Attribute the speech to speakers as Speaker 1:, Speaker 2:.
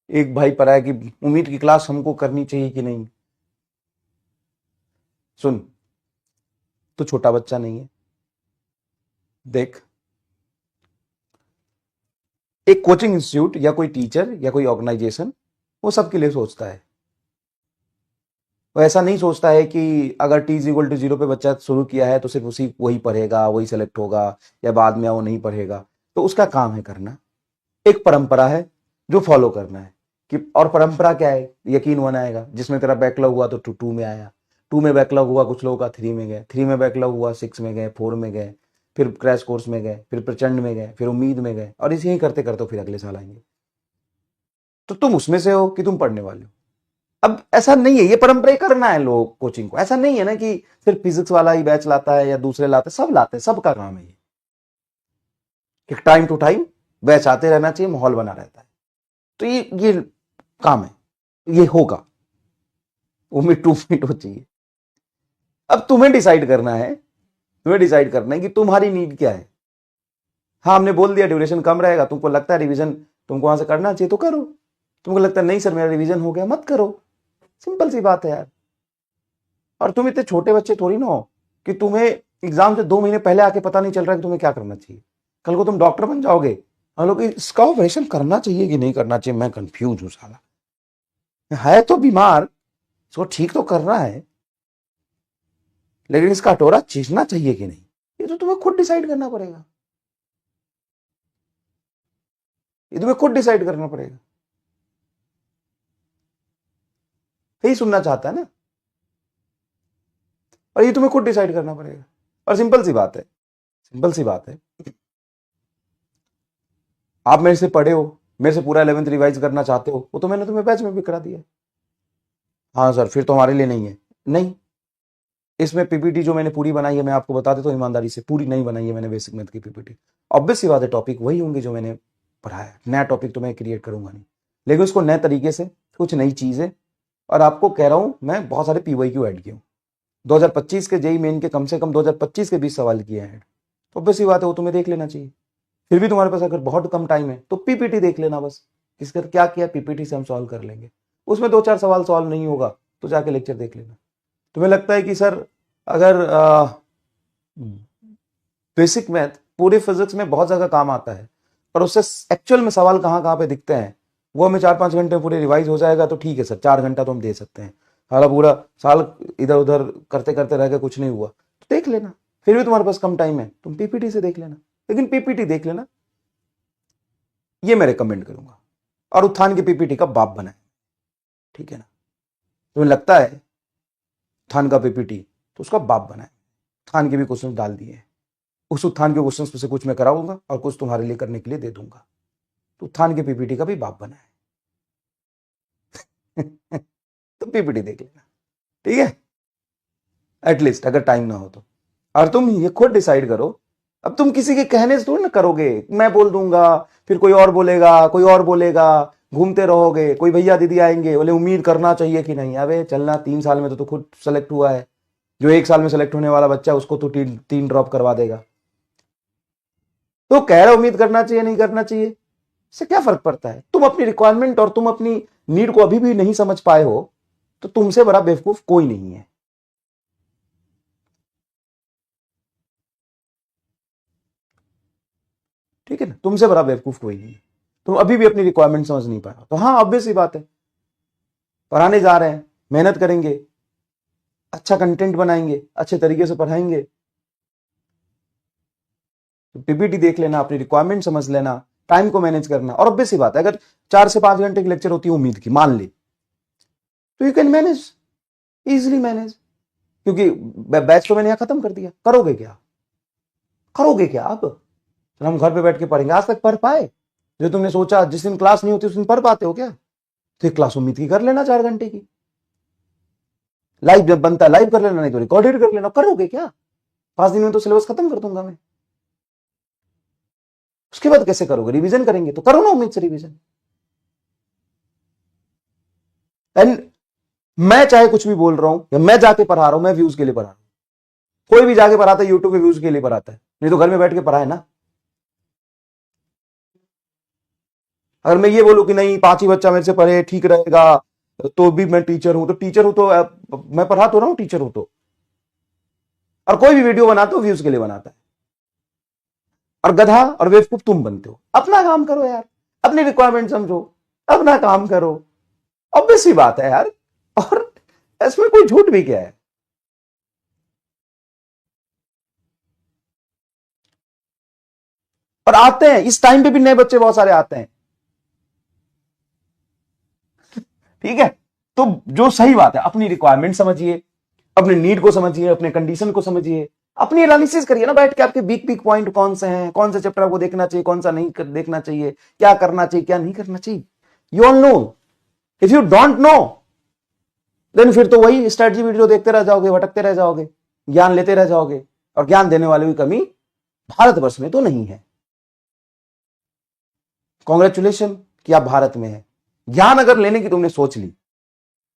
Speaker 1: एक भाई पढ़ा है कि उम्मीद की क्लास हमको करनी चाहिए कि नहीं। सुन, तो छोटा बच्चा नहीं है। देख, एक कोचिंग इंस्टीट्यूट या कोई टीचर या कोई ऑर्गेनाइजेशन वो सबके लिए सोचता है। वो ऐसा नहीं सोचता है कि अगर t is equal to zero पे बच्चा शुरू किया है तो सिर्फ उसी वही पढ़ेगा, वही सेलेक्ट होगा, या बाद में वो नहीं पढ़ेगा। तो उसका काम है करना। एक परंपरा है जो फॉलो करना है कि, और परंपरा क्या है, यकीन बनाएगा। जिसमें तेरा बैकलॉग हुआ तो टू में आया, टू में बैकलॉग हुआ, कुछ लोगों का थ्री में गए, थ्री में बैकलॉग हुआ, सिक्स में गए, फोर में गए, फिर क्रैश कोर्स में गए, फिर प्रचंड में गए, फिर उम्मीद में गए, और इसे ही करते करते फिर अगले साल आएंगे। तो तुम उसमें से हो कि तुम पढ़ने वाले हो। अब ऐसा नहीं है, ये परंपरा ही करना है लोग कोचिंग को। ऐसा नहीं है ना कि सिर्फ फिजिक्स वाला ही बैच लाता है या दूसरे लाते, सब लाते हैं, सबका काम है ये कि टाइम टू टाइम बैच आते रहना चाहिए, माहौल बना रहता है। तो ये काम है, ये होगा। उम्मीद टू फीट हो चाहिए। अब तुम्हें डिसाइड करना है, तुम्हें डिसाइड करना है कि तुम्हारी नीड क्या है। हाँ, हमने बोल दिया ड्यूरेशन कम रहेगा, तुमको लगता है रिवीजन तुमको वहां से करना चाहिए तो करो। तुमको लगता है नहीं सर मेरा रिवीजन हो गया, मत करो। सिंपल सी बात है यार। और तुम इतने छोटे बच्चे थोड़ी ना हो कि तुम्हें एग्जाम से 2 महीने पहले आके पता नहीं चल रहा है कि तुम्हें क्या करना चाहिए। कल को तुम डॉक्टर बन जाओगे, हम लोग इसका ऑपरेशन करना चाहिए कि नहीं करना चाहिए, मैं कंफ्यूज हूं साला। है तो बीमार, इसको ठीक तो करना है, लेकिन इसका कटोरा चीसना चाहिए कि नहीं, ये तो तुम्हें खुद डिसाइड करना पड़ेगा। ये तुम्हें खुद डिसाइड करना पड़ेगा। यही सुनना चाहता है ना, और ये तुम्हें खुद डिसाइड करना पड़ेगा। और सिंपल सी बात है, सिंपल सी बात है। आप मेरे से पढ़े हो, मेरे से पूरा 11th रिवाइज करना चाहते हो, वो तो मैंने तुम्हें बैच में भी करा दिया है। हाँ सर, फिर तो हमारे लिए नहीं है। नहीं, इसमें पीपीटी जो मैंने पूरी बनाई है, मैं आपको बता देता हूँ ईमानदारी से, पूरी नहीं बनाई है मैंने बेसिक मैथ की पीपीटी। ऑब्वियस सी बात है, टॉपिक वही होंगे जो मैंने पढ़ाया, नया टॉपिक तो मैं क्रिएट करूंगा नहीं, लेकिन उसको नए तरीके से, कुछ नई चीजें। और आपको कह रहा हूं, मैं बहुत सारे पीवाईक्यू ऐड किए हूं। 2025 के जेई मेन के कम से कम 2025 के 20 सवाल किए हैं। तो ऑब्वियस सी बात है, वो तुम्हें देख लेना चाहिए। फिर भी तुम्हारे पास अगर बहुत कम टाइम है तो पीपीटी देख लेना बस। इसका क्या किया, पीपीटी से हम सॉल्व कर लेंगे। उसमें 2-4 सवाल सॉल्व नहीं होगा तो जाके लेक्चर देख लेना। तुम्हें लगता है कि सर अगर बेसिक मैथ पूरे फिजिक्स में बहुत जगह काम आता है, पर उससे एक्चुअल में सवाल कहाँ कहाँ पे दिखते हैं, वो हमें 4-5 घंटे पूरे रिवाइज हो जाएगा तो ठीक है सर, 4 घंटा तो हम दे सकते हैं। हालांकि पूरा साल इधर उधर करते करते रह गए, कुछ नहीं हुआ तो देख लेना। फिर भी तुम्हारे पास कम टाइम है, तुम पीपीटी से देख लेना, लेकिन पीपीटी देख लेना, ये मैं रिकमेंड करूंगा। और उत्थान की पीपीटी का बाप बनाए, ठीक है ना। तुम्हें लगता है उत्थान का पीपीटी, तो उसका बाप बनाए। उत्थान के भी क्वेश्चन डाल दिए, उस उत्थान के क्वेश्चन में से कुछ मैं कराऊंगा और कुछ तुम्हारे लिए करने के लिए दे दूंगा। तो उत्थान के पीपीटी का भी बाप बनाए। तो पीपीटी देख लेना, ठीक है, एटलीस्ट अगर टाइम ना हो तो। और तुम ये खुद डिसाइड करो। अब तुम किसी के कहने से थोड़ी ना करोगे, मैं बोल दूंगा, फिर कोई और बोलेगा, कोई और बोलेगा, घूमते रहोगे। कोई भैया दीदी आएंगे, बोले उम्मीद करना चाहिए कि नहीं। अबे चलना, 3 साल में तो तू खुद सेलेक्ट हुआ है। जो 1 साल में सेलेक्ट होने वाला बच्चा, उसको तो 3 ड्रॉप करवा देगा। तो कह रहा उम्मीद करना चाहिए नहीं करना चाहिए, इससे क्या फर्क पड़ता है। तुम अपनी रिक्वायरमेंट और तुम अपनी नीड को अभी भी नहीं समझ पाए हो, तो तुमसे बड़ा बेवकूफ कोई नहीं है। ठीक है ना, तुमसे बड़ा बेवकूफ कोई नहीं है। तुम अभी भी अपनी रिक्वायरमेंट समझ नहीं पाए हो, तो हाँ ऑब्वियस ही बात है, पढ़ाने जा रहे हैं, मेहनत करेंगे, अच्छा कंटेंट बनाएंगे, अच्छे तरीके से पढ़ाएंगे। तो पीपीटी देख लेना, अपनी रिक्वायरमेंट समझ लेना, टाइम को मैनेज करना। और ऑब्वियस ही बात है, अगर 4 से 5 घंटे की लेक्चर होती है उम्मीद की, मान ली, तो you can manage, easily manage. क्योंकि बैच तो मैंने यहां खत्म कर दिया। करोगे क्या, करोगे क्या अब। तो हम घर पे बैठ के पढ़ेंगे, आज तक पढ़ पाए जो तुमने सोचा। जिस दिन क्लास नहीं होती उस दिन पढ़ पाते हो क्या। तो क्लास उम्मीद की कर लेना 4 घंटे की, लाइव जब बनता है लाइव कर लेना, नहीं तो रिकॉर्डेड कर लेना। करोगे क्या, 5 दिन में तो सिलेबस खत्म कर दूंगा मैं। उसके बाद कैसे करोगे, रिवीजन करेंगे तो करो ना उम्मीद से रिवीजन। एंड मैं चाहे कुछ भी बोल रहा हूं या मैं जाके पढ़ा रहा हूं, मैं व्यूज के लिए पढ़ा रहा हूं। कोई भी जाके पढ़ाता है यूट्यूब पे व्यूज के लिए पढ़ाता है, नहीं तो घर में बैठ के पढ़ाए ना। अगर मैं ये बोलूं कि नहीं 5 ही बच्चा मेरे से पढ़े ठीक रहेगा, तो भी मैं टीचर हूं, तो टीचर हूं तो मैं पढ़ा तो रहा हूं, टीचर हूं तो। और कोई भी वीडियो बनाता हो व्यूज के लिए बनाता है, और गधा और बेवकूफ तुम बनते हो। अपना काम करो यार, अपनी रिक्वायरमेंट समझो, अपना काम करो, ऑब्वियस सी बात है यार। और इसमें कोई झूठ भी क्या है। और आते हैं इस टाइम पे भी नए बच्चे बहुत सारे आते हैं, ठीक है। तो जो सही बात है, अपनी रिक्वायरमेंट समझिए, अपने नीड को समझिए, अपने कंडीशन को समझिए, अपनी एनालिसिस करिए ना बैठ के, आपके वीक पॉइंट कौन से हैं, कौन से चैप्टर आपको देखना चाहिए, कौन सा नहीं देखना चाहिए, क्या करना चाहिए क्या नहीं करना चाहिए। You all know. If you don't know then फिर तो वही स्ट्रेटजी वीडियो देखते रह जाओगे, भटकते रह जाओगे, ज्ञान लेते रह जाओगे, और ज्ञान देने वाले की कमी भारतवर्ष में तो नहीं है। कॉन्ग्रेचुलेशन कि आप भारत में है। ज्ञान अगर लेने की तुमने सोच ली